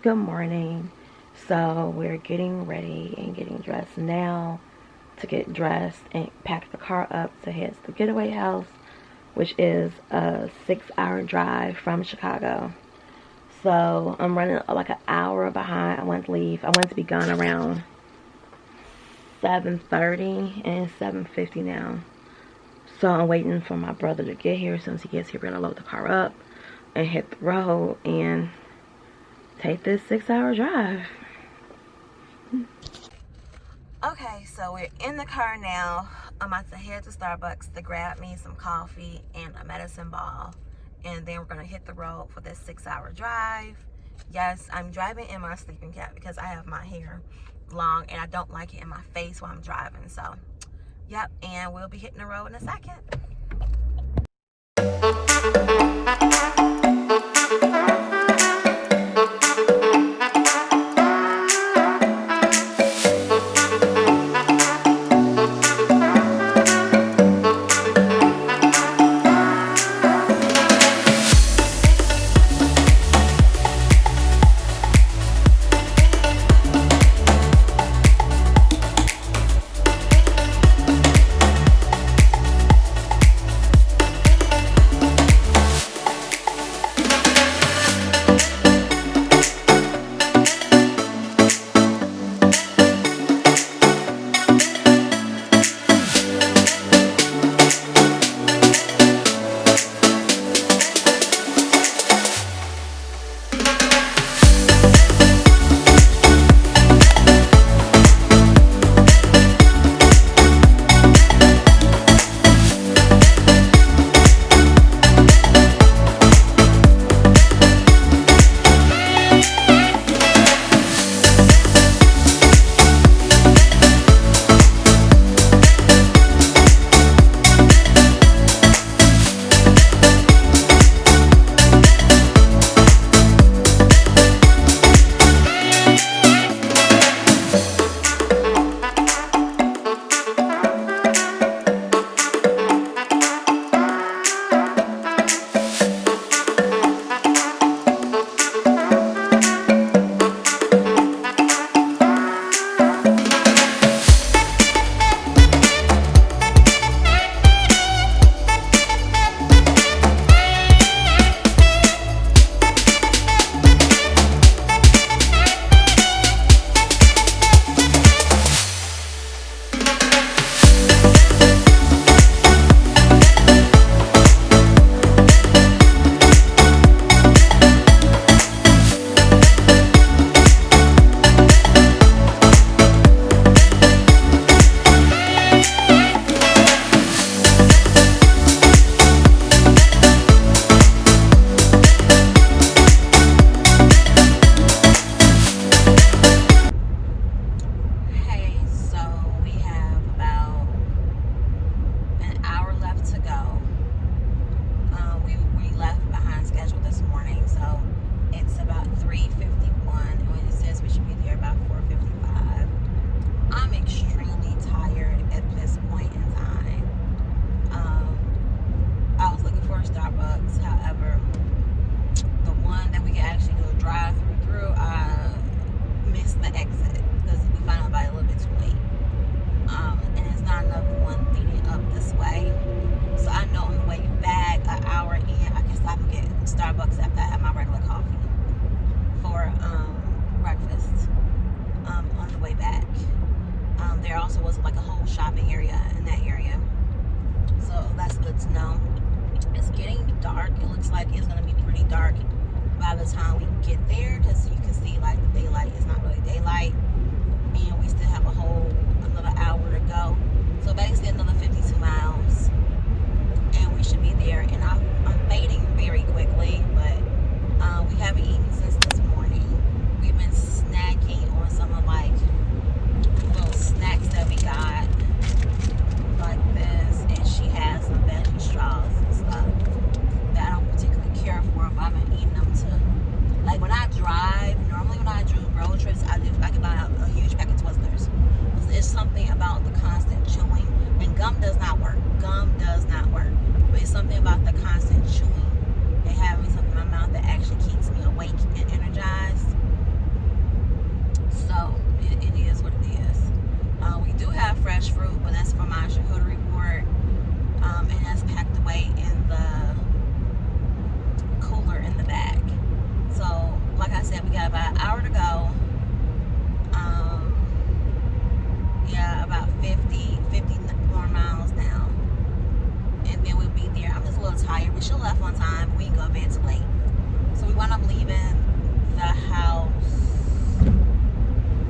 Good morning. So we're getting ready and getting dressed now to get dressed and pack the car up to head to the Getaway house, which is a 6-hour drive from Chicago. So I'm running like an hour behind. I want to leave. I want to be gone around 7:30 and it's 7:50 now. So I'm waiting for my brother to get here. As soon as he gets here, we're gonna load the car up and hit the road and take this 6-hour drive. Okay, so we're in the car now. I'm about to head to Starbucks to grab me some coffee and a medicine ball. And then we're gonna hit the road for this 6-hour drive. Yes, I'm driving in my sleeping cap because I have my hair long and I don't like it in my face while I'm driving. So, yep, and we'll be hitting the road in a second. Starbucks. However, the one that we can actually do a drive through, I missed the exit because we found out about it a little bit too late. And it's not another one leading up this way. So I know on the way back, an hour in, I can stop and get Starbucks after I have my regular coffee for breakfast on the way back. There also was like a whole shopping area in that area. So that's good to know. It's getting dark. It looks like it's going to be pretty dark by the time we get there because you can see like the daylight is not really daylight. And we still have another hour to go. So basically another 52 miles. And we should be there. And I'm fading very quickly, but we haven't eaten since this morning. We've been snacking on some of like little snacks that we got like this, and she has some veggie straws and stuff that I don't particularly care for, but I've been eating them too. Like when I drive, normally when I do road trips, I can buy a huge pack of Twizzlers. It's something about the constant chewing, and gum does not work. Gum does not work, but it's something about the constant chewing and having something in my mouth that actually keeps me awake and energized. 50 more miles now. And then we'll be there. I'm just a little tired, but she left on time. We didn't go to bed too late. So we wound up leaving the house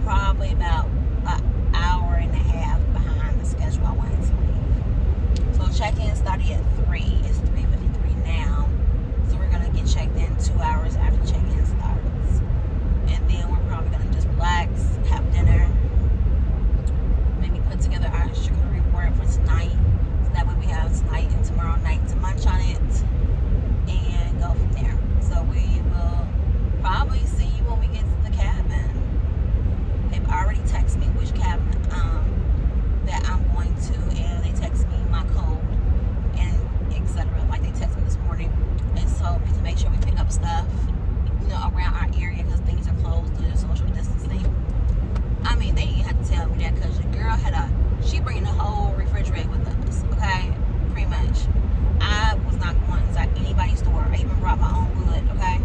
probably about an hour and a half behind the schedule I wanted to leave. So check-in started at 3. It's 3:53 now. So we're gonna get checked in 2 hours after check-in starts. And then we're probably gonna just relax, have dinner, maybe put together our sugar report for tonight. So that way we have tonight and tomorrow night to munch on it and go from there. So we will probably see you when we get to the cabin. They've already texted me which cabin that I'm going to, and they text me my code and etc. Like they texted me this morning and told me to make sure we pick up stuff, you know, around our area because things are closed due to social distancing. I mean, they didn't have to tell me that because the girl she bringing the whole refrigerator with us, okay? Pretty much. I was not going inside anybody's store. I even brought my own wood, okay?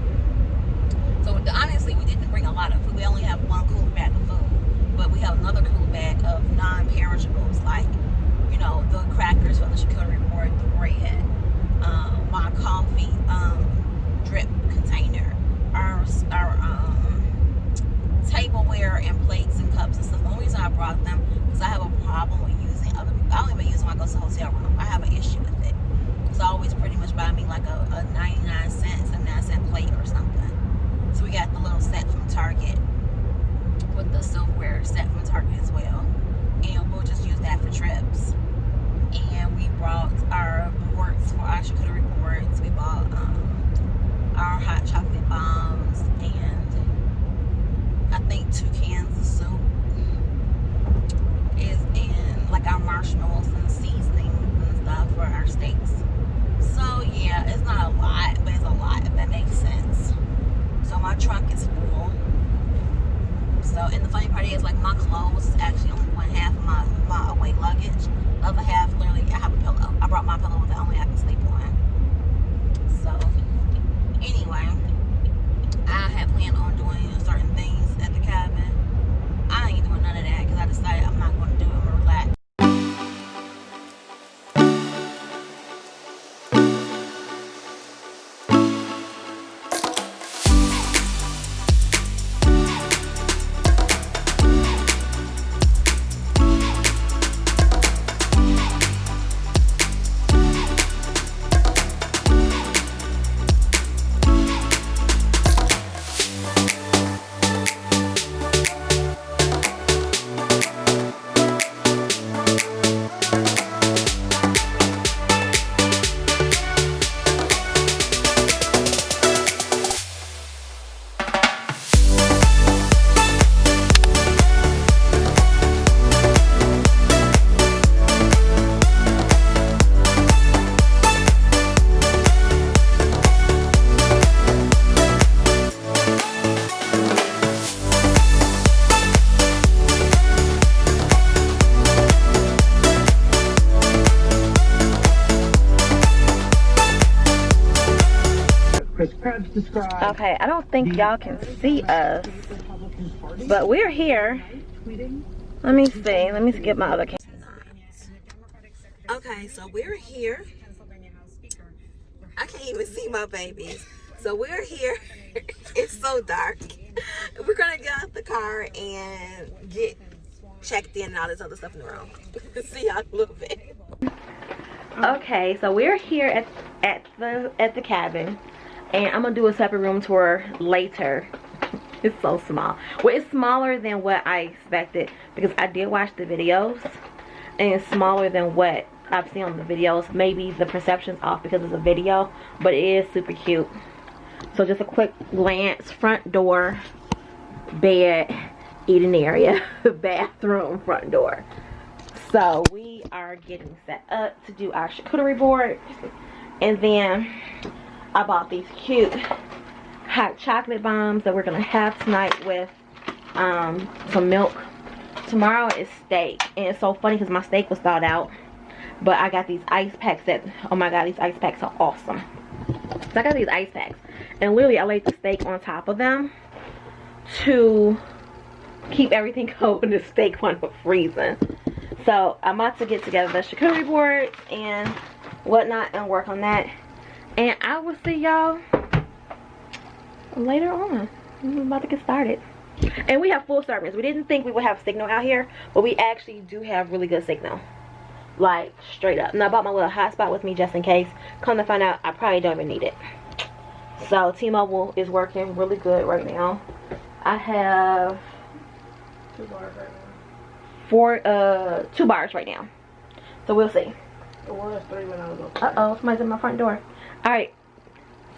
So honestly, we didn't bring a lot of food. We only have one cooler bag of food, but we have another cooler bag of non-perishables, like, you know, the crackers for the charcuterie board, the bread, my coffee drip container, our tableware and plates and cups and stuff. The only reason I brought them because I have a problem with using other people. I don't even use them when I go to the hotel room. I have an issue with it. So I always pretty much buy me like a 99 cents, 79-cent plate or something. So we got the little set from Target with the silverware set from Target as well. And we'll just use that for trips. And we brought our boards for our charcuterie boards. We bought our hot chocolate bombs and I think 2 cans of soup is in, like our marshmallows and seasonings and stuff for our steaks. So yeah, it's not a lot, but it's a lot if that makes sense. So my trunk is full. So, and the funny part is, like, my clothes is actually only one half of my away luggage. The other half, literally, I have a pillow. I brought my pillow that only I can sleep on. So, anyway, I had planned on doing certain things at the cabin. I ain't doing none of that because I decided I'm not going to do it. I'm going to relax. Okay, I don't think y'all can see us, but we're here. Let me see. Let me get my other camera. Okay, so we're here. I can't even see my babies. So we're here. It's so dark. We're gonna get out the car and get checked in and all this other stuff in the room. See y'all in a little bit. Okay, so we're here at the cabin, and I'm gonna do a separate room tour later. It's so small. Well, it's smaller than what I expected because I did watch the videos, and it's smaller than what I've seen on the videos. Maybe the perception's off because it's a video, but it is super cute. So just a quick glance: front door, bed, eating area, bathroom, front door. So we are getting set up to do our charcuterie board, and then I bought these cute hot chocolate bombs that we're gonna have tonight with some milk. Tomorrow is steak, and it's so funny because my steak was thawed out, but I got these ice packs that, oh my god, these ice packs are awesome. So I got these ice packs, and literally I laid the steak on top of them to keep everything cold and the steak wasn't freezing. So I'm about to get together the charcuterie board and whatnot and work on that. And I will see y'all later on. I'm about to get started. And we have full service. We didn't think we would have signal out here, but we actually do have really good signal. Like, straight up. And I bought my little hotspot with me just in case. Come to find out, I probably don't even need it. So, T-Mobile is working really good right now. I have 2 bars right now. 2 bars right now. So, we'll see. It was 3 when I was up. Uh-oh, somebody's at my front door. Alright.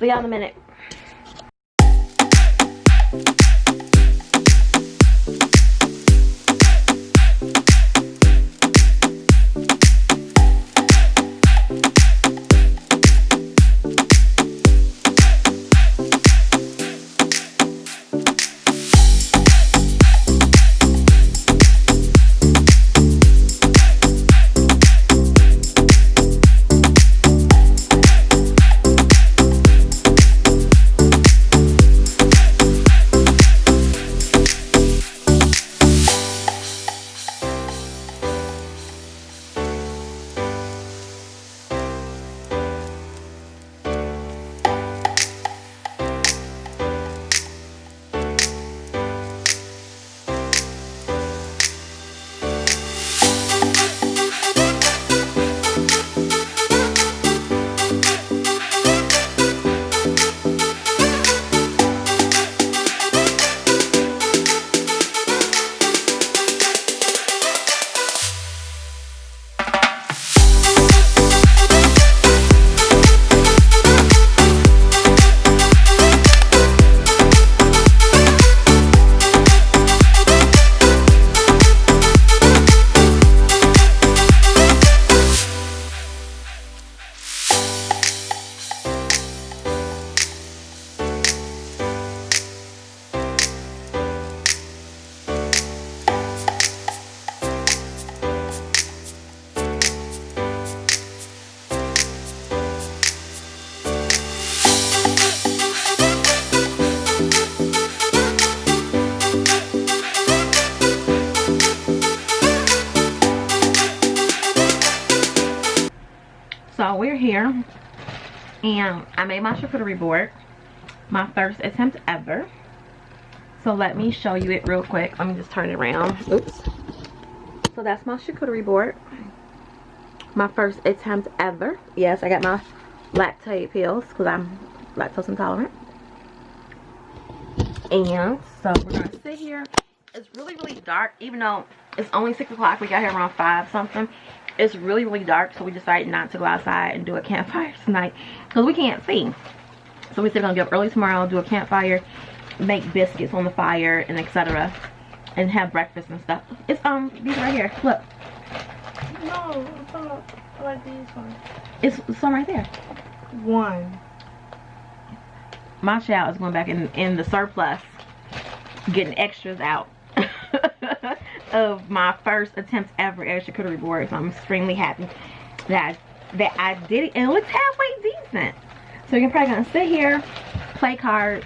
See y'all in a minute. So we're here and I made my charcuterie board, my first attempt ever. So let me show you it real quick. Let me just turn it around. Oops. So that's my charcuterie board, my first attempt ever. Yes, I got my lactate pills because I'm lactose intolerant. And so we're gonna sit here. It's really dark, even though it's only 6 o'clock. We got here around 5 something. It's really dark, so we decided not to go outside and do a campfire tonight because we can't see. So we said we're gonna get up early tomorrow, do a campfire, make biscuits on the fire, and etc. and have breakfast and stuff. It's these right here. Look. No, it's not like these ones. It's some right there. One. My child is going back in the surplus, getting extras out of my first attempt ever at a charcuterie board. So I'm extremely happy that I did it, and it looks halfway decent. So you're probably gonna sit here, play cards,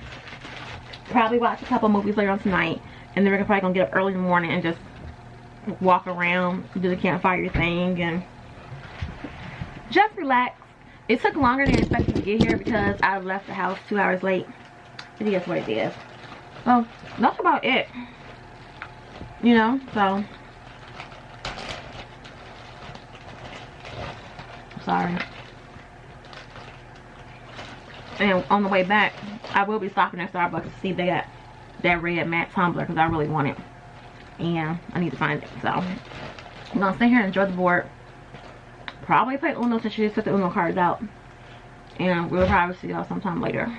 probably watch a couple movies later on tonight, and then we're probably gonna get up early in the morning and just walk around, do the campfire thing, and just relax. It took longer than expected to get here because I left the house 2 hours late. But guess what it is. Well, that's about it. You know, so sorry. And on the way back, I will be stopping at Starbucks to see if they got that red matte tumbler because I really want it. And I need to find it. So I'm gonna sit here and enjoy the board. Probably play Uno since she just took the Uno cards out. And we'll probably see y'all sometime later.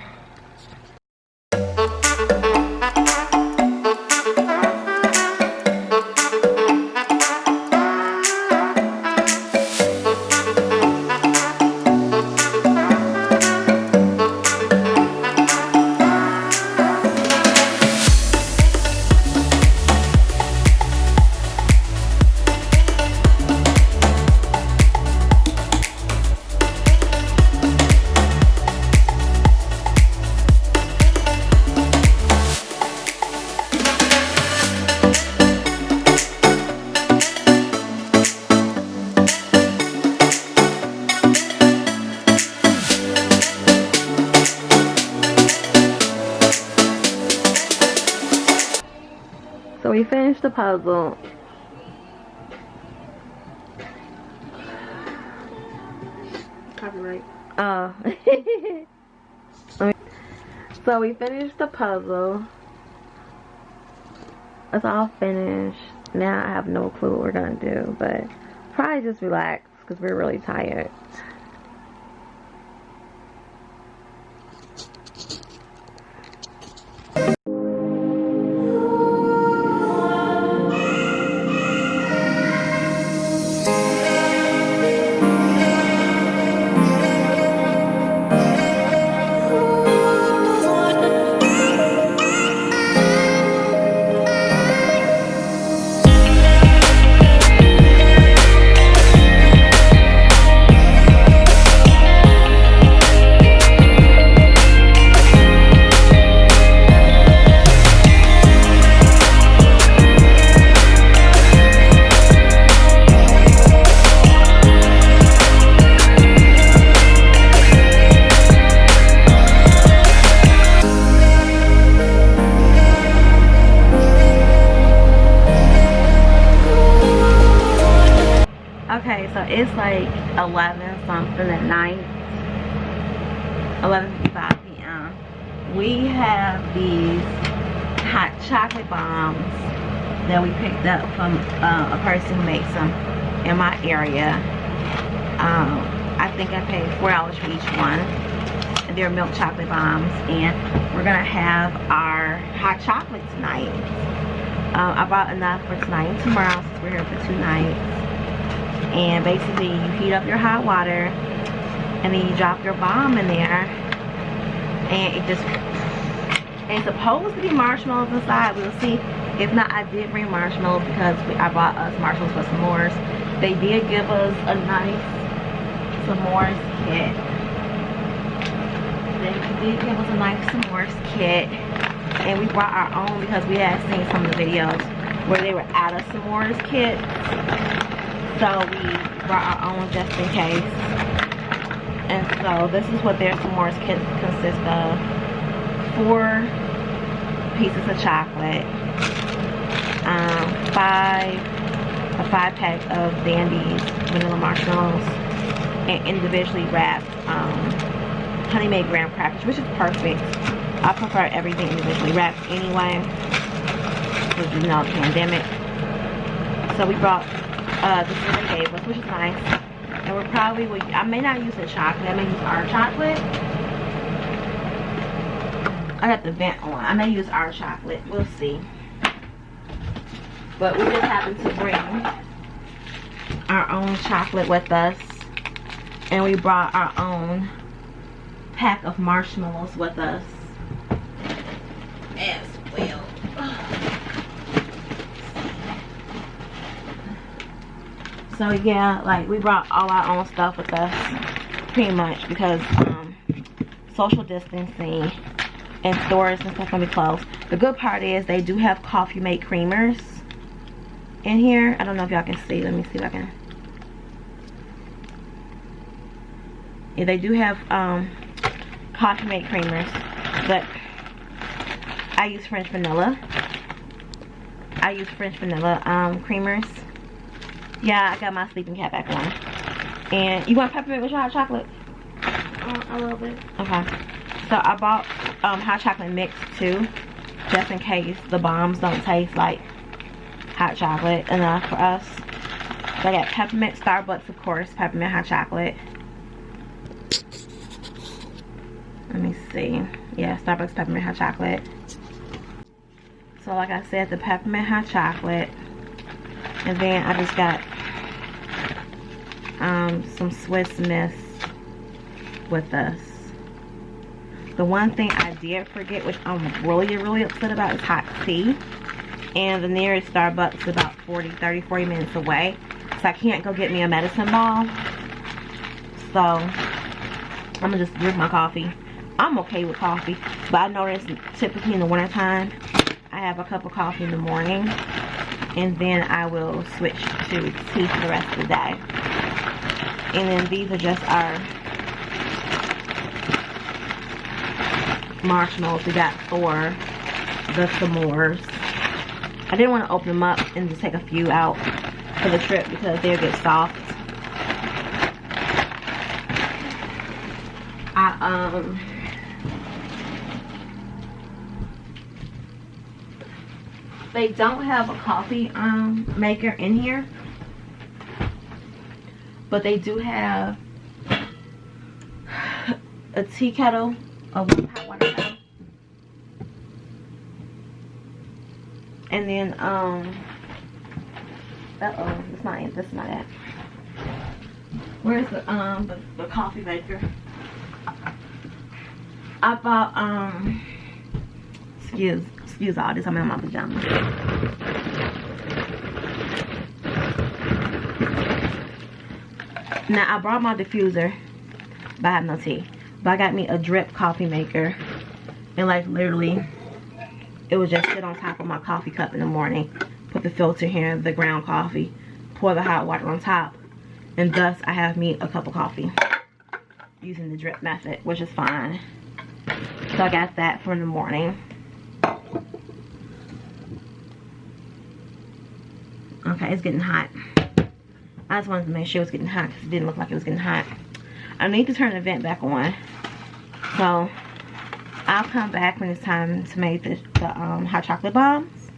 finished the puzzle. Copyright. Oh. So we finished the puzzle. It's all finished. Now I have no clue what we're gonna do, but probably just relax because we're really tired. Okay, so it's like 11 something at night, 11:55 p.m. We have these hot chocolate bombs that we picked up from a person who makes them in my area. I think I paid $4 for each one. They're milk chocolate bombs, and we're gonna have our hot chocolate tonight. I bought enough for tonight and tomorrow since we're here for 2 nights. And basically you heat up your hot water and then you drop your bomb in there, and it's supposed to be marshmallows inside. We'll see. If not, I did bring marshmallows because I bought us marshmallows for s'mores. They did give us a nice s'mores kit. They did give us a nice s'mores kit, and we brought our own because we had seen some of the videos where they were out of s'mores kits. So we brought our own just in case. And so this is what their s'mores kit consists of. 4 pieces of chocolate, a 5-pack of Dandy's vanilla marshmallows, and individually wrapped Honey Made graham crackers, which is perfect. I prefer everything individually wrapped anyway, because you know the pandemic. So we brought this is what they gave us, which is nice. And we're probably, I may not use the chocolate, I may use our chocolate. I got the vent on. I may use our chocolate, we'll see. But we just happen to bring our own chocolate with us, and we brought our own pack of marshmallows with us as well. So yeah, like we brought all our own stuff with us pretty much because social distancing and stores and stuff gonna be closed. The good part is they do have coffee mate creamers in here. I don't know if y'all can see. Let me see if I can. Yeah, they do have coffee mate creamers, but I use French vanilla. I use French vanilla creamers. Yeah, I got my sleeping cap back on. And you want peppermint with your hot chocolate? A little bit. Okay. So I bought hot chocolate mix too, just in case the bombs don't taste like hot chocolate enough for us. So I got peppermint, Starbucks of course, peppermint hot chocolate. Let me see. Yeah, Starbucks peppermint hot chocolate. So like I said, the peppermint hot chocolate. And then I just got some Swiss Miss with us. The one thing I did forget, which I'm really upset about, is hot tea. And the nearest Starbucks is about 40 minutes away. So I can't go get me a medicine ball. So I'm gonna just drink my coffee. I'm okay with coffee, but I notice typically in the wintertime, I have a cup of coffee in the morning, and then I will switch to tea for the rest of the day. And then these are just our marshmallows we got for the s'mores. I didn't want to open them up and just take a few out for the trip because they'll get soft. They don't have a coffee maker in here, but they do have a tea kettle, a hot water kettle, and then it's not it. That's not it. Where's the coffee maker? I bought excuse all this, I'm in my pajamas. Now I brought my diffuser, but I have no tea. But I got me a drip coffee maker, and like literally it would just sit on top of my coffee cup in the morning. Put the filter here, the ground coffee, pour the hot water on top, and thus I have me a cup of coffee using the drip method, which is fine. So I got that for the morning. Okay, it's getting hot. I just wanted to make sure it was getting hot because it didn't look like it was getting hot. I need to turn the vent back on. So I'll come back when it's time to make the hot chocolate bombs.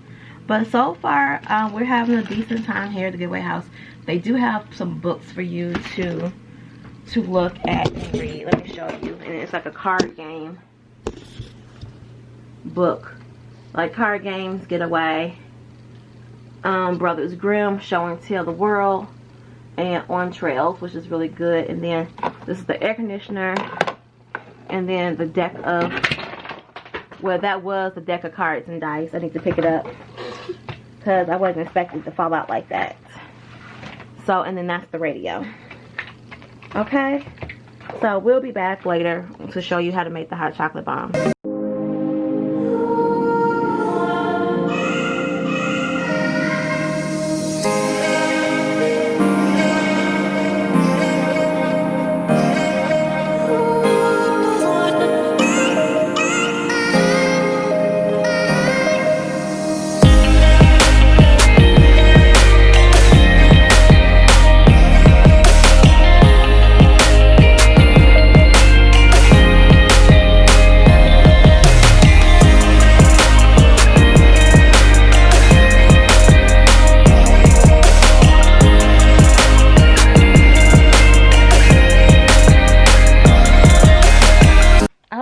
But so far, we're having a decent time here at the Getaway house. They do have some books for you to look at and read. Let me show you. And it's like a card game book, like card games, Getaway, Brothers Grimm, Show and Tell the World, and On Trails, which is really good. And then this is the air conditioner, and then the deck of, well, that was the deck of cards and dice. I need to pick it up because I wasn't expecting it to fall out like that. So, and then that's the radio. Okay, so we'll be back later to show you how to make the hot chocolate bomb.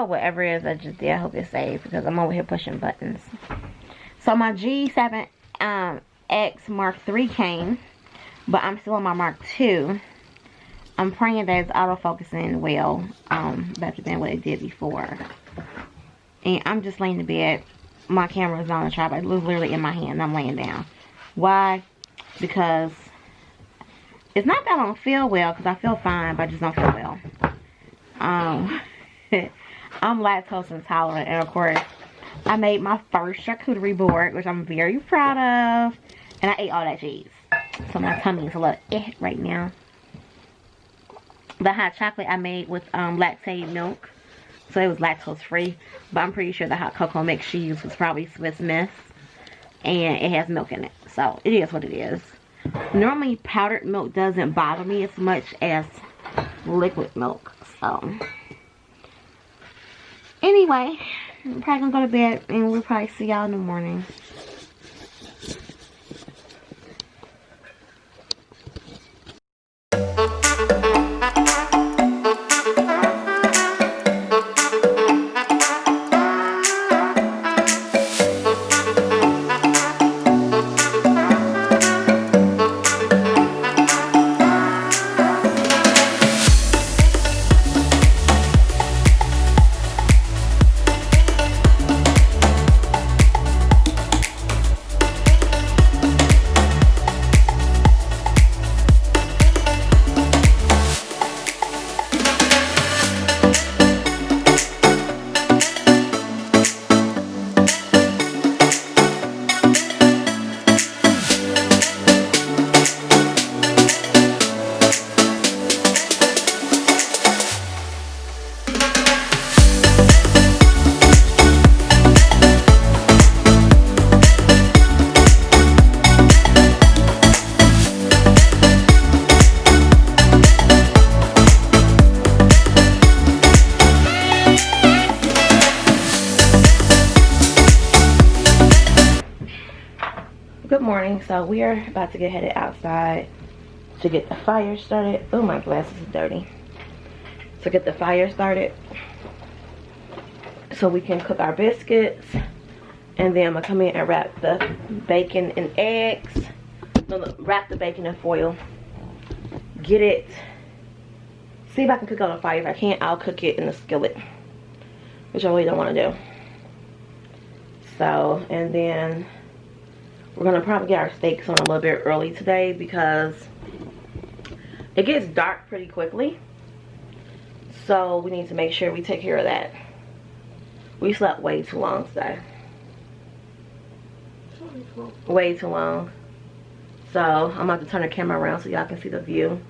Whatever it is I just did, I hope it's safe because I'm over here pushing buttons. So my G7X Mark III came, but I'm still on my Mark II. I'm praying that it's autofocusing well, better than what it did before. And I'm just laying in bed. My camera is on the tripod. It was literally in my hand. I'm laying down. Why? Because it's not that I don't feel well, because I feel fine, but I just don't feel well. I'm lactose intolerant, and of course, I made my first charcuterie board, which I'm very proud of, and I ate all that cheese. So my tummy is a little right now. The hot chocolate I made with lactated milk, so it was lactose free, but I'm pretty sure the hot cocoa mix she used was probably Swiss Miss, and it has milk in it, so it is what it is. Normally, powdered milk doesn't bother me as much as liquid milk, so... Anyway, I'm probably gonna go to bed and we'll probably see y'all in the morning. morning. So we are about to get headed outside to get the fire started. Oh, my glasses are dirty. To get the fire started so we can cook our biscuits. And then I'm gonna come in and wrap the bacon in eggs. No, wrap the bacon in foil. Get it. See if I can cook it on the fire. If I can't, I'll cook it in the skillet, which I really don't want to do. So, and then we're gonna probably get our steaks on a little bit early today because it gets dark pretty quickly. So we need to make sure we take care of that. We slept way too long today. Way too long. So I'm about to turn the camera around so y'all can see the view.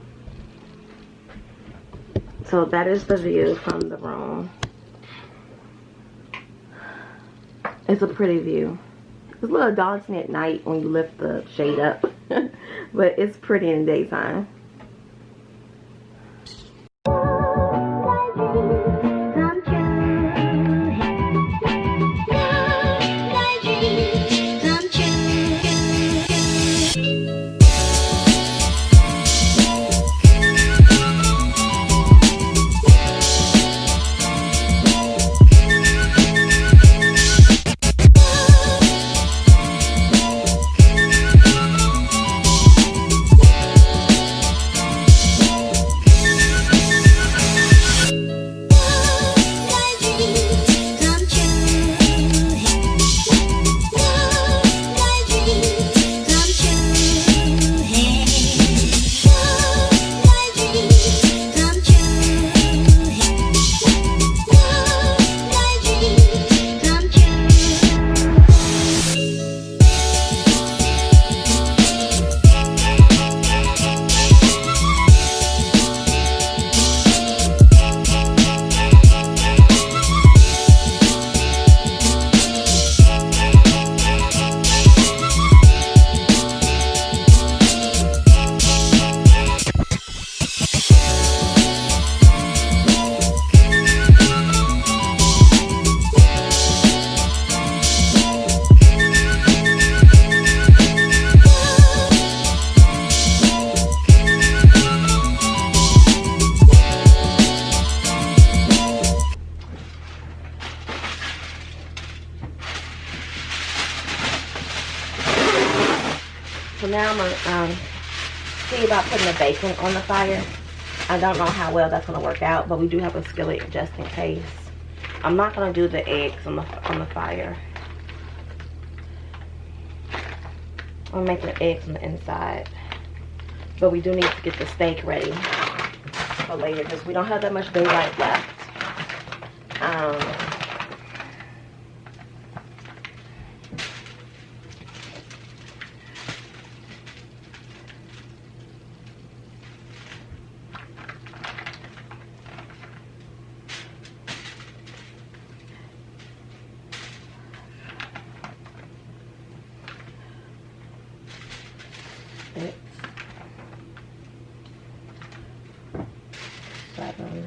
So that is the view from the room. It's a pretty view. It's a little daunting at night when you lift the shade up. But it's pretty in the daytime. So now I'm gonna see about putting the bacon on the fire. I don't know how well that's gonna work out, but we do have a skillet just in case. I'm not gonna do the eggs on the fire. I'm making the eggs on the inside, but we do need to get the steak ready for later because we don't have that much daylight left. Six, 7,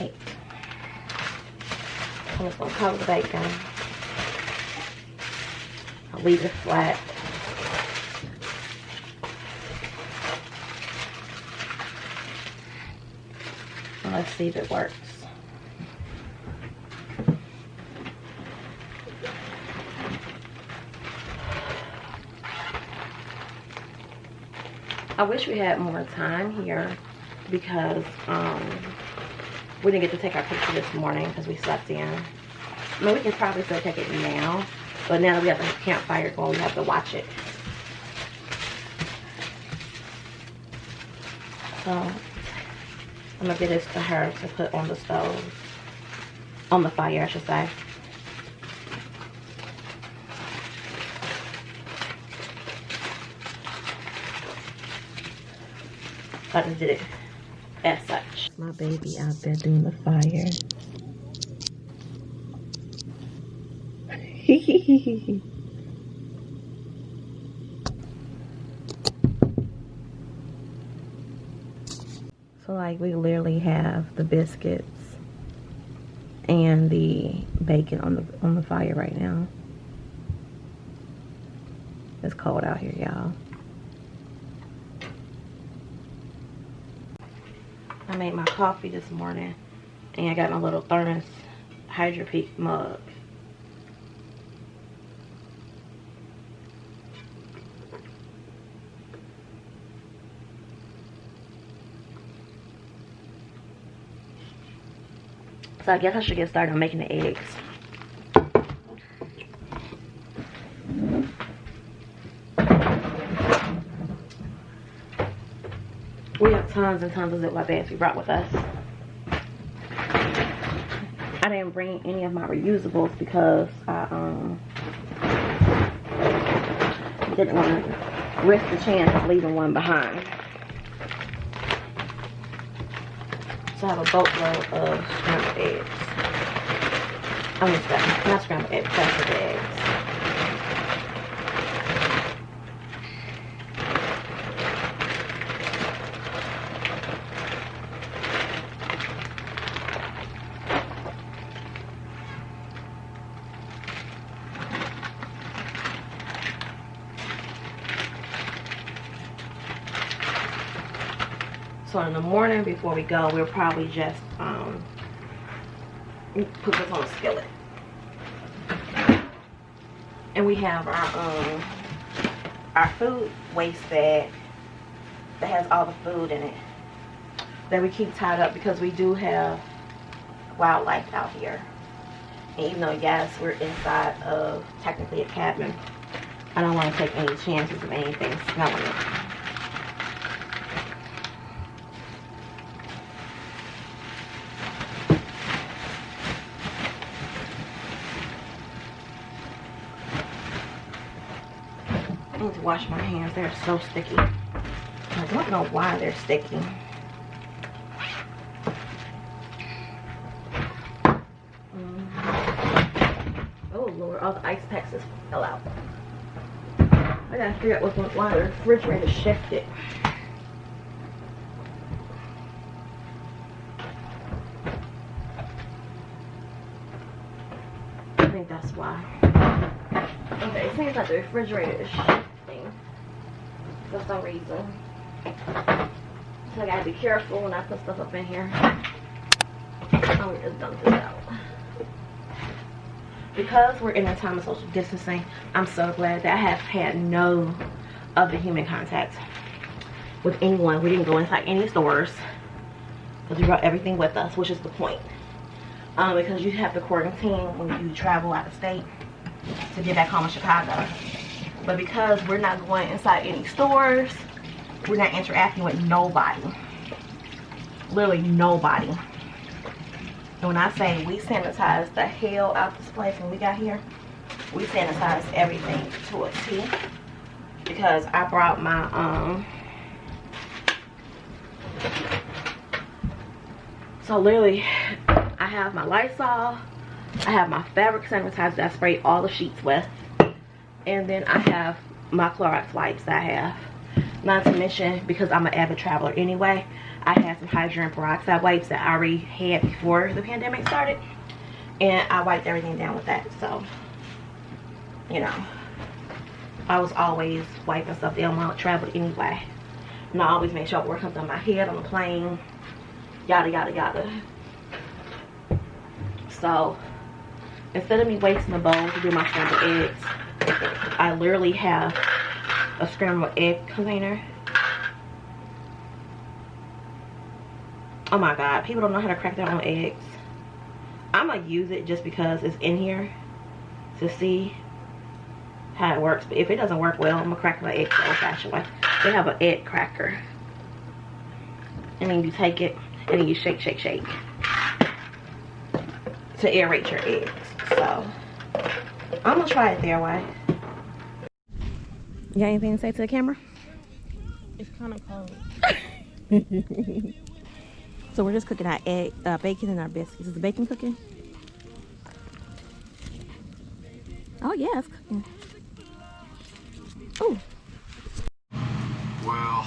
8. I'm just gonna cover the bacon. I'll leave it flat. And let's see if it works. I wish we had more time here because we didn't get to take our picture this morning because we slept in. I mean, we can probably still take it now, but now that we have the campfire going, we have to watch it. So I'm gonna get this to her to put on the stove, on the fire, I should say. I just did it as such. My baby out there doing the fire. So like we literally have the biscuits and the bacon on the fire right now. It's cold out here, y'all. I made my coffee this morning, and I got my little thermos Hydro Peak mug. So I guess I should get started on making the eggs. We have tons and tons of Ziploc bags we brought with us. I didn't bring any of my reusables because I didn't want to risk the chance of leaving one behind. So I have a boatload of scrambled eggs. I mean, not scrambled eggs, plastic eggs. So in the morning before we go, we'll probably just put this on a skillet. And we have our food waste bag that has all the food in it that we keep tied up because we do have wildlife out here. And even though, yes, we're inside of technically a cabin, I don't want to take any chances of anything smelling it. I need to wash my hands. They're so sticky. I don't know why they're sticky. Oh Lord, all the ice packs just fell out. I gotta figure out why the refrigerator shifted. I think that's why. Okay, it seems like the refrigerator is shifting for some reason. So I gotta be careful when I put stuff up in here. I'm gonna just dump this out. Because we're in a time of social distancing, I'm so glad that I have had no other human contact with anyone. We didn't go inside any stores because we brought everything with us, which is the point. Because you have to quarantine when you travel out of state to get back home in Chicago. But because we're not going inside any stores, we're not interacting with nobody. Literally nobody. And when I say we sanitized the hell out this place when we got here, we sanitized everything to a T. Because I brought my so literally I have my Lysol, I have my fabric sanitizer that I sprayed all the sheets with, and then I have my Clorox wipes that I have. Not to mention, because I'm an avid traveler anyway, I had some hydrogen peroxide wipes that I already had before the pandemic started, and I wiped everything down with that. So, you know, I was always wiping stuff down when I traveled anyway. And I always make sure I wear something on my head on the plane, yada yada yada. So instead of me wasting a bowl to do my scrambled eggs, I literally have a scrambled egg container. Oh my god, people don't know how to crack their own eggs. I'm gonna use it just because it's in here to see how it works. But if it doesn't work well, I'm gonna crack my eggs the old-fashioned way. They have an egg cracker, and then you take it and then you shake shake shake to aerate your eggs. So I'm gonna try it their way. You got anything to say to the camera? It's kind of cold. So we're just cooking our bacon and our biscuits. Is the bacon cooking? Oh yeah, it's cooking. Oh. Well.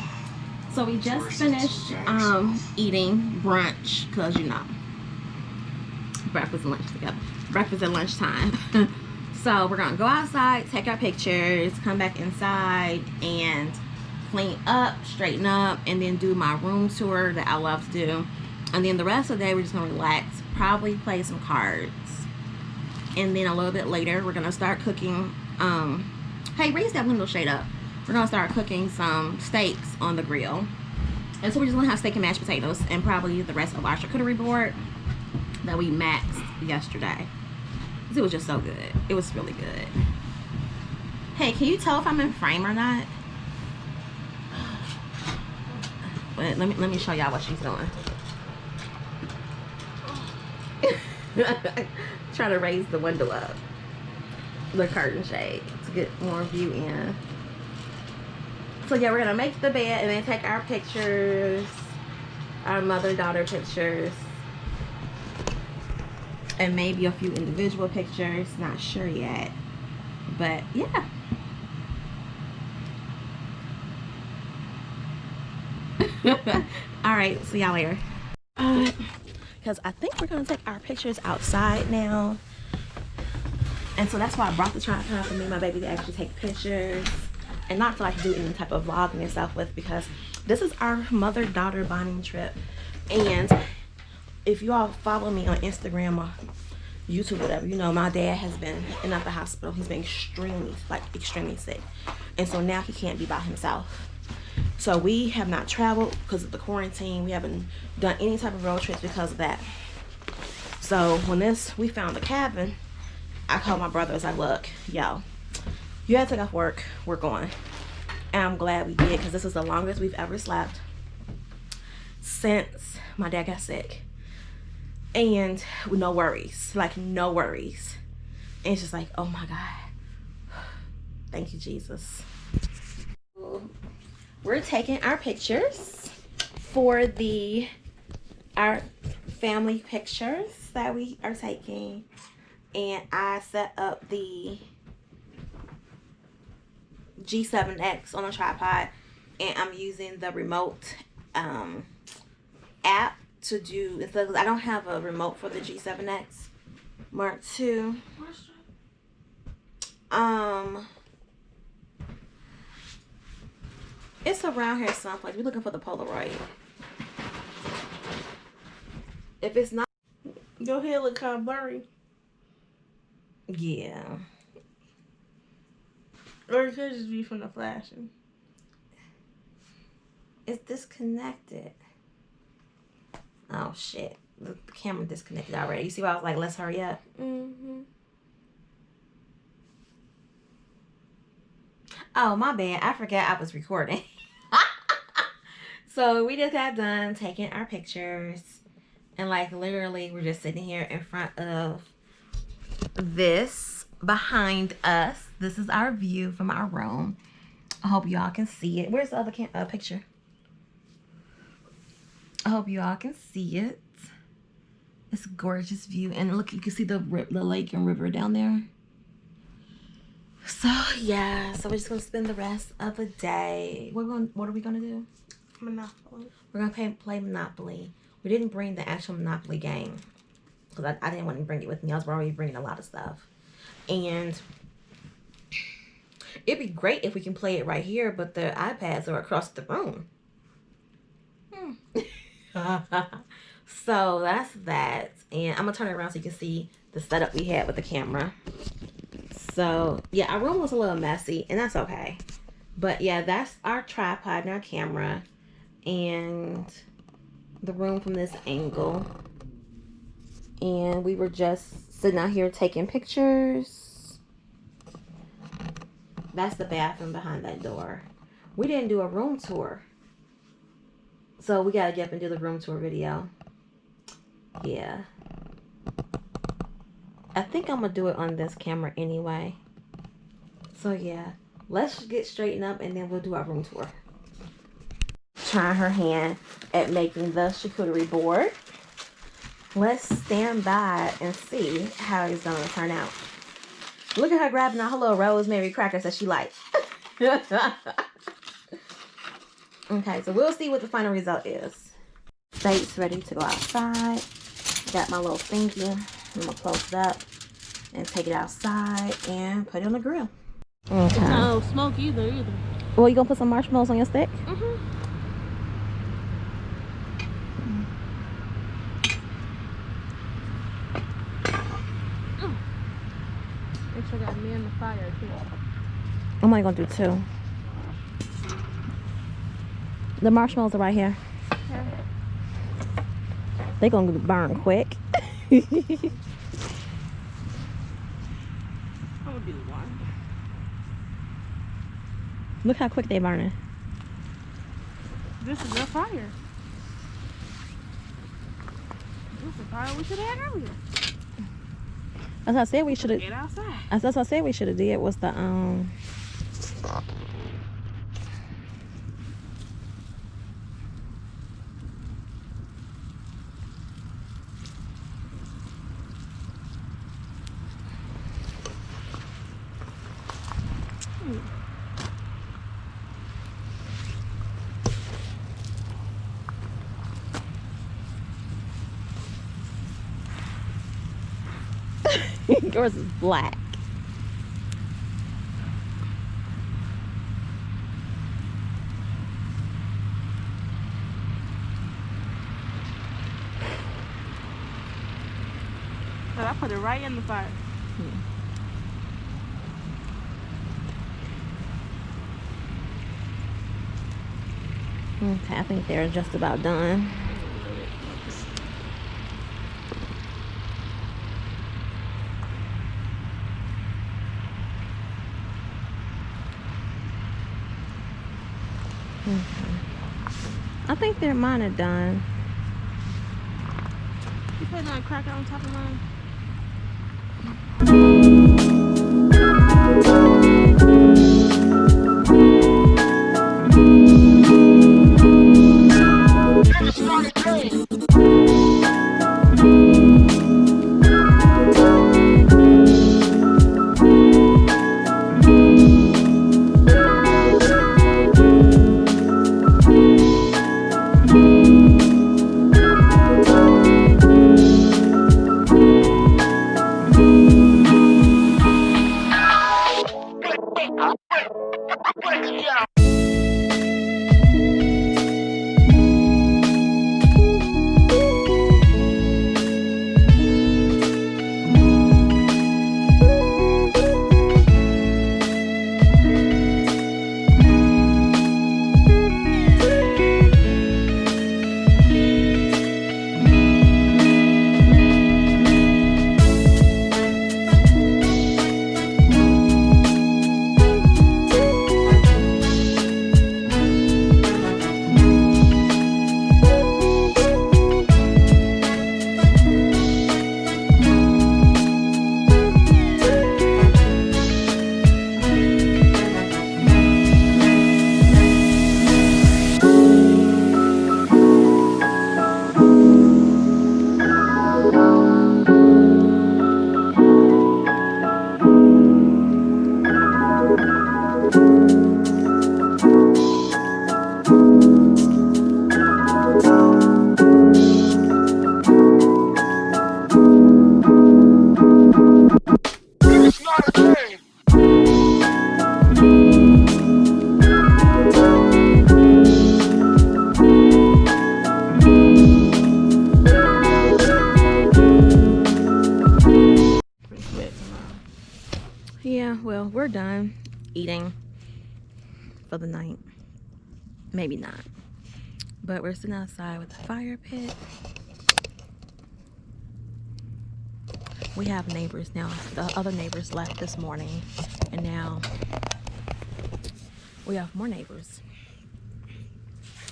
So we just finished eating brunch, cause you know, breakfast and lunch together. Breakfast and lunchtime. So we're gonna go outside, take our pictures, come back inside and clean up, straighten up, and then do my room tour that I love to do. And then the rest of the day we're just gonna relax, probably play some cards. And then a little bit later we're gonna start cooking. Hey, raise that window shade up. We're gonna start cooking some steaks on the grill. And so we're just gonna have steak and mashed potatoes and probably the rest of our charcuterie board that we maxed yesterday. It was just so good. It was really good. Hey, can you tell if I'm in frame or not? But let me show y'all what she's doing. Try to raise the window up, the curtain shade, to get more view in. So yeah, we're gonna make the bed and then take our pictures, our mother-daughter pictures, and maybe a few individual pictures. Not sure yet, but yeah. All right, see y'all later. Because I think we're gonna take our pictures outside now, and so that's why I brought the tripod for me and my baby to actually take pictures, and not so I can do any type of vlogging and stuff with, because this is our mother-daughter bonding trip. And if you all follow me on Instagram or YouTube, whatever, you know my dad has been in the hospital. He's been extremely sick, and so now he can't be by himself. So we have not traveled because of the quarantine. We haven't done any type of road trips because of that. So when we found the cabin, I called my brother. I was like, look, yo, you had to take off work. We're going. And I'm glad we did, because this is the longest we've ever slept since my dad got sick. And with no worries, like no worries. And it's just like, oh my God. Thank you, Jesus. We're taking our pictures for our family pictures that we are taking. And I set up the G7X on a tripod, and I'm using the remote app to do, because I don't have a remote for the G7X Mark II. It's around here someplace. We're looking for the Polaroid. If it's not, Your hair look kind of blurry. yeah. Or it could just be from the flashing. It's disconnected. Oh shit. The camera disconnected already. You see why I was like, let's hurry up? Mm-hmm. Oh, my bad. I forgot I was recording. So we just got done taking our pictures. And like literally we're just sitting here in front of this behind us. This is our view from our room. I hope y'all can see it. Where's the other picture? I hope you all can see it. It's a gorgeous view. And look, you can see the lake and river down there. So yeah, so we're just gonna spend the rest of the day. What are we gonna do? Monopoly. We're gonna play Monopoly. We didn't bring the actual Monopoly game because I didn't want to bring it with me. I was already bringing a lot of stuff, and it'd be great if we can play it right here, but the iPads are across the room. So that's that, and I'm gonna turn it around so you can see the setup we had with the camera. So yeah, our room was a little messy, and that's okay. But yeah, that's our tripod and our camera, and the room from this angle. And we were just sitting out here taking pictures. That's the bathroom behind that door. We didn't do a room tour, so we gotta get up and do the room tour video. Yeah, I think I'm gonna do it on this camera anyway. So yeah, let's get straightened up and then we'll do our room tour. Trying her hand at making the charcuterie board. Let's stand by and see how it's gonna turn out. Look at her grabbing all her little rosemary crackers that she likes. Okay, so we'll see what the final result is. Steak's ready to go outside. Got my little thingy. I'm gonna close it up. and take it outside and put it on the grill. Okay. No smoke either. Well, you gonna put some marshmallows on your stick? Mm-hmm. Make sure I got me in the fire too. I'm only gonna do 2. The marshmallows are right here. Okay. They gonna burn quick. I'm gonna do 1. Look how quick they burning. This is a fire. This is a fire we should have had earlier. As I said, we should have. Get outside. That's what I said we should have did was the yours is black. So I put it right in the fire. Okay, I think they're just about done. Okay. I think they're mine are done. You putting a cracker on top of mine? Yeah, well, we're done eating for the night. Maybe not. But we're sitting outside with the fire pit. We have neighbors now. The other neighbors left this morning, and now we have more neighbors.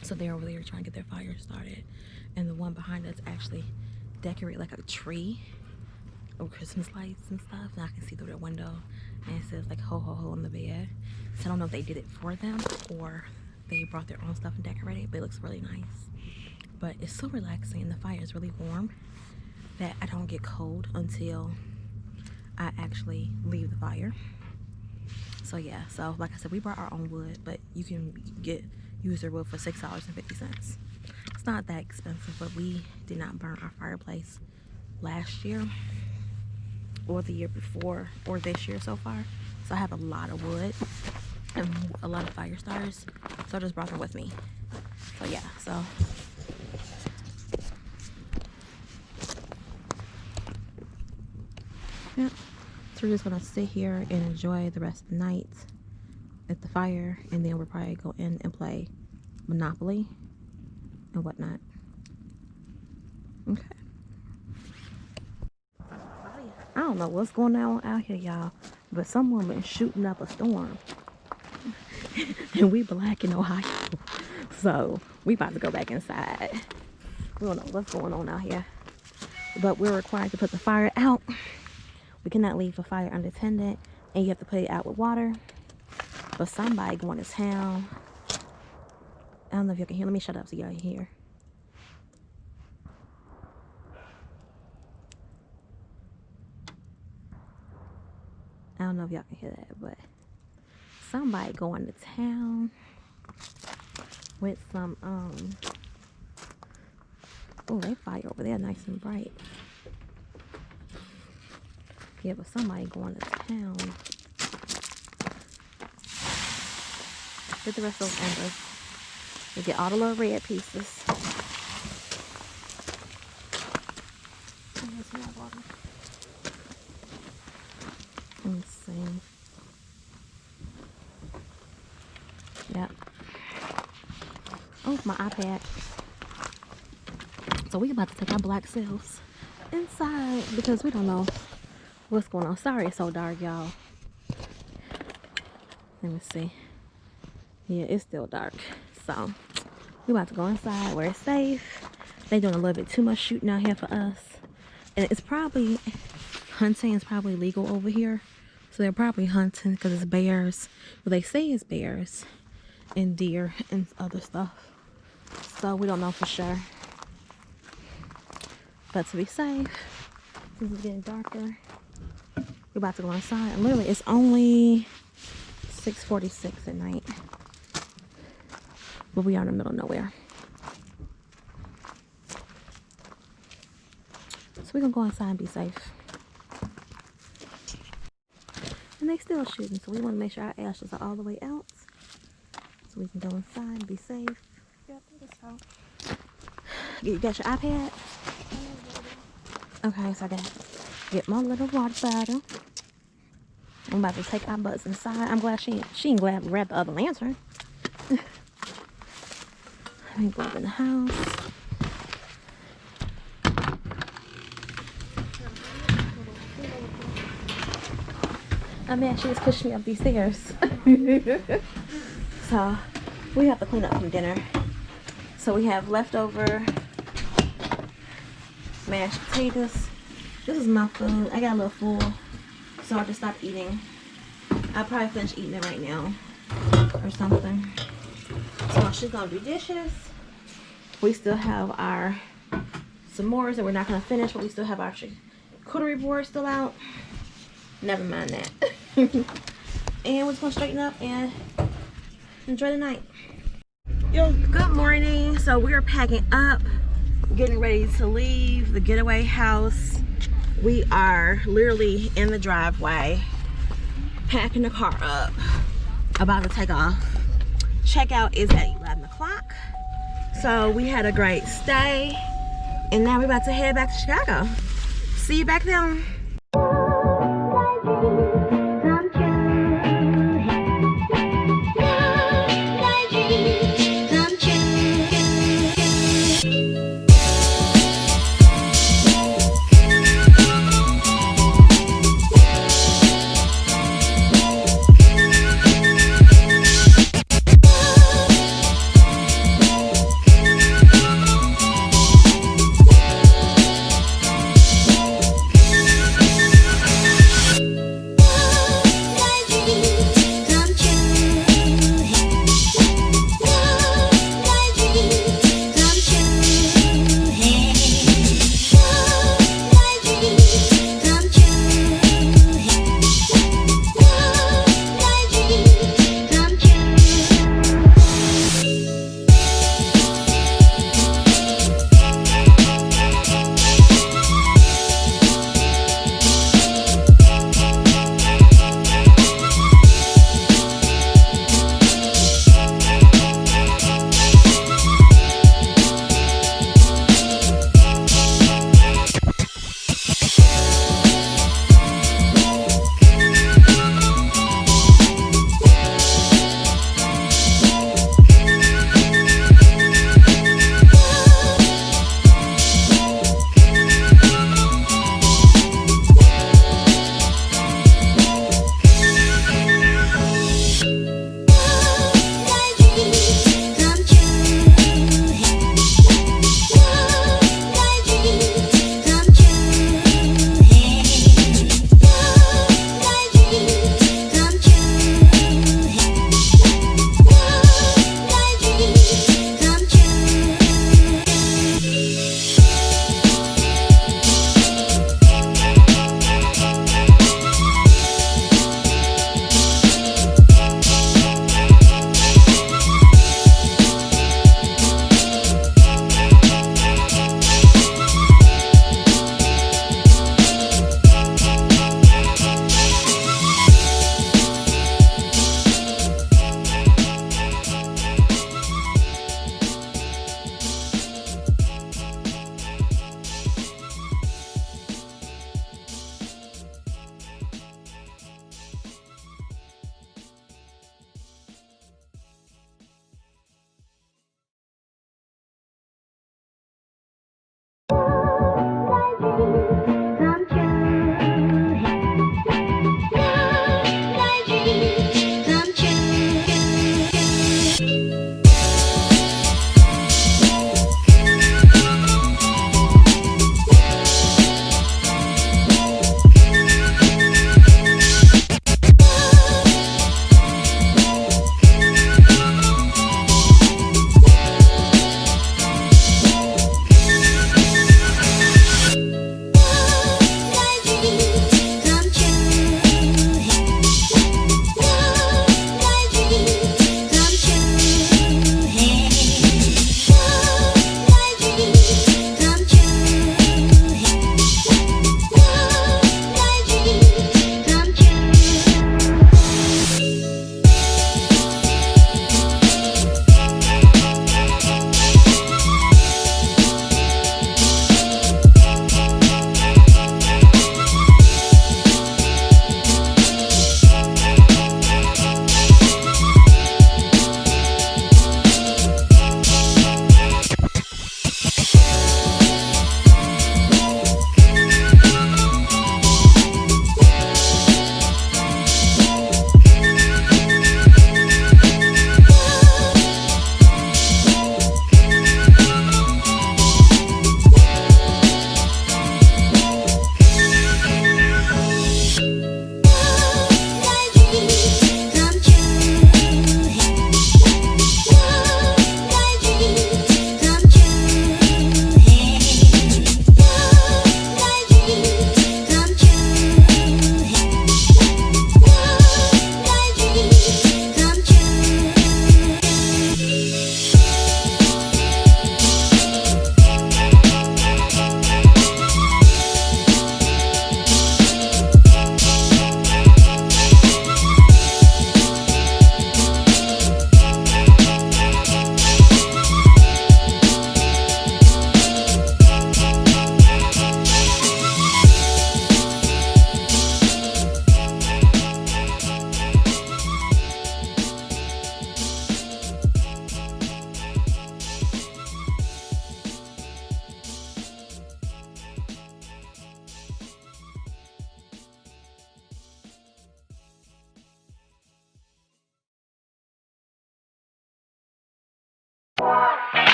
So they're over there trying to get their fire started. And the one behind us actually decorate like a tree with Christmas lights and stuff. And I can see through their window, and it says like ho ho ho on the bed. So I don't know if they did it for them or they brought their own stuff and decorated, but it looks really nice. But it's so relaxing, and the fire is really warm that I don't get cold until I actually leave the fire. So yeah, so like I said, we brought our own wood, but you can use their wood for $6.50. It's not that expensive, but we did not burn our fireplace last year, or the year before or this year so far. So I have a lot of wood and a lot of fire starters. So I just brought them with me. So yeah, so yeah. So we're just gonna sit here and enjoy the rest of the night at the fire, and then we'll probably go in and play Monopoly and whatnot. Okay. I don't know what's going on out here, y'all, but someone been shooting up a storm. And we black in Ohio. So we about to go back inside. We don't know what's going on out here. But we're required to put the fire out. We cannot leave a fire unattended, and you have to put it out with water. But somebody going to town. I don't know if you can hear. Let me shut up so y'all can hear. I don't know if y'all can hear that, but somebody going to town with some oh, they fire over there nice and bright. Yeah, but somebody going to town. Get the rest of those embers. We get all the little red pieces. Let me see. Yep. Oh, my iPad. So we about to take our black selves inside because we don't know what's going on. Sorry it's so dark, y'all. Let me see. Yeah, it's still dark. So we about to go inside where it's safe. They doing a little bit too much shooting out here for us. And it's probably, hunting is probably legal over here. So they're probably hunting because it's bears. Well, they say it's bears and deer and other stuff. So we don't know for sure. But to be safe, since it's getting darker, we're about to go inside. And literally, it's only 6:46 at night. But we are in the middle of nowhere. So we're going to go inside and be safe. And they still shooting, so we want to make sure our ashes are all the way out. So we can go inside and be safe. Yeah, I think it's out. You got your iPad? Okay, so I gotta get my little water bottle. I'm about to take our butts inside. I'm glad she ain't glad we grabbed the other lantern. Let me go up in the house. I mean, she just pushed me up these stairs. So we have to clean up from dinner. So we have leftover mashed potatoes. This is my food. I got a little full, so I just stopped eating. I'll probably finish eating it right now or something. So she's gonna do dishes. We still have our s'mores that we're not gonna finish, but we still have our charcuterie board still out. Never mind that. And we're just gonna straighten up and enjoy the night. Yo, good morning. So we are packing up, getting ready to leave the Getaway house. We are literally in the driveway, packing the car up, about to take off. Checkout is at 11 o'clock. So we had a great stay, and now we're about to head back to Chicago. See you back then.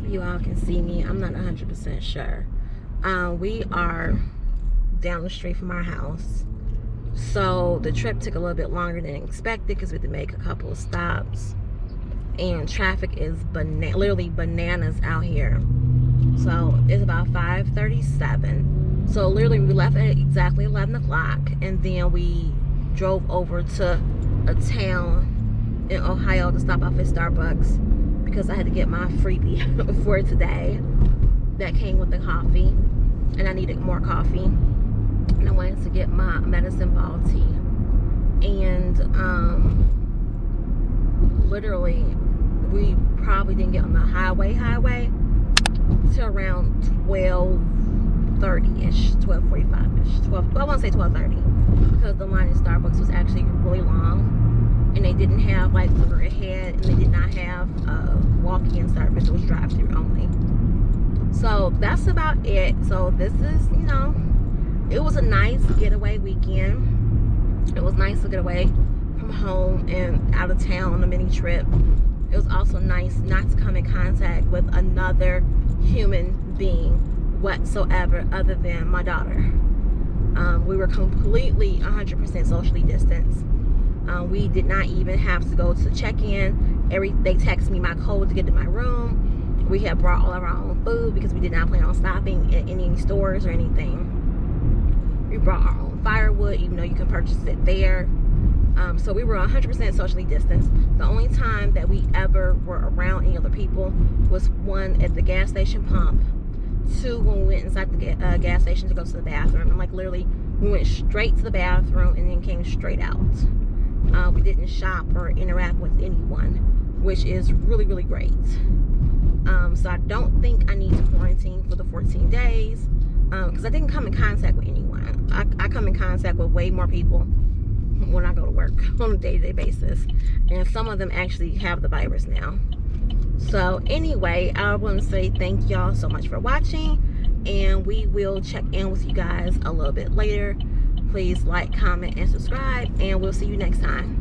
if you all can see me. I'm not 100% sure. We are down the street from our house. So the trip took a little bit longer than expected because we had to make a couple of stops. And traffic is literally bananas out here. So it's about 5:37. So literally we left at exactly 11 o'clock. And then we drove over to a town in Ohio to stop off at Starbucks because I had to get my freebie for today that came with the coffee, and I needed more coffee, and I wanted to get my medicine ball tea. And literally we probably didn't get on the highway till around 12:30ish, 12:45ish, 12. I want to say 12:30 because the line at Starbucks was actually really long. And they didn't have like Uber ahead, and they did not have walk-in service. It was drive-through only. So that's about it. So this is, you know, it was a nice getaway weekend. It was nice to get away from home and out of town on a mini trip. It was also nice not to come in contact with another human being whatsoever other than my daughter. We were completely 100% socially distanced. We did not even have to go to check-in. They texted me my code to get to my room. We had brought all of our own food because we did not plan on stopping at any stores or anything. We brought our own firewood, even though you can purchase it there. So we were 100% socially distanced. The only time that we ever were around any other people was one at the gas station pump, two when we went inside the gas station to go to the bathroom. And like literally, we went straight to the bathroom and then came straight out. We didn't shop or interact with anyone, which is really, really great. So I don't think I need to quarantine for the 14 days because I didn't come in contact with anyone. I come in contact with way more people when I go to work on a day-to-day basis, and some of them actually have the virus now. So anyway, I want to say thank y'all so much for watching, and we will check in with you guys a little bit later. Please like, comment, and subscribe, and we'll see you next time.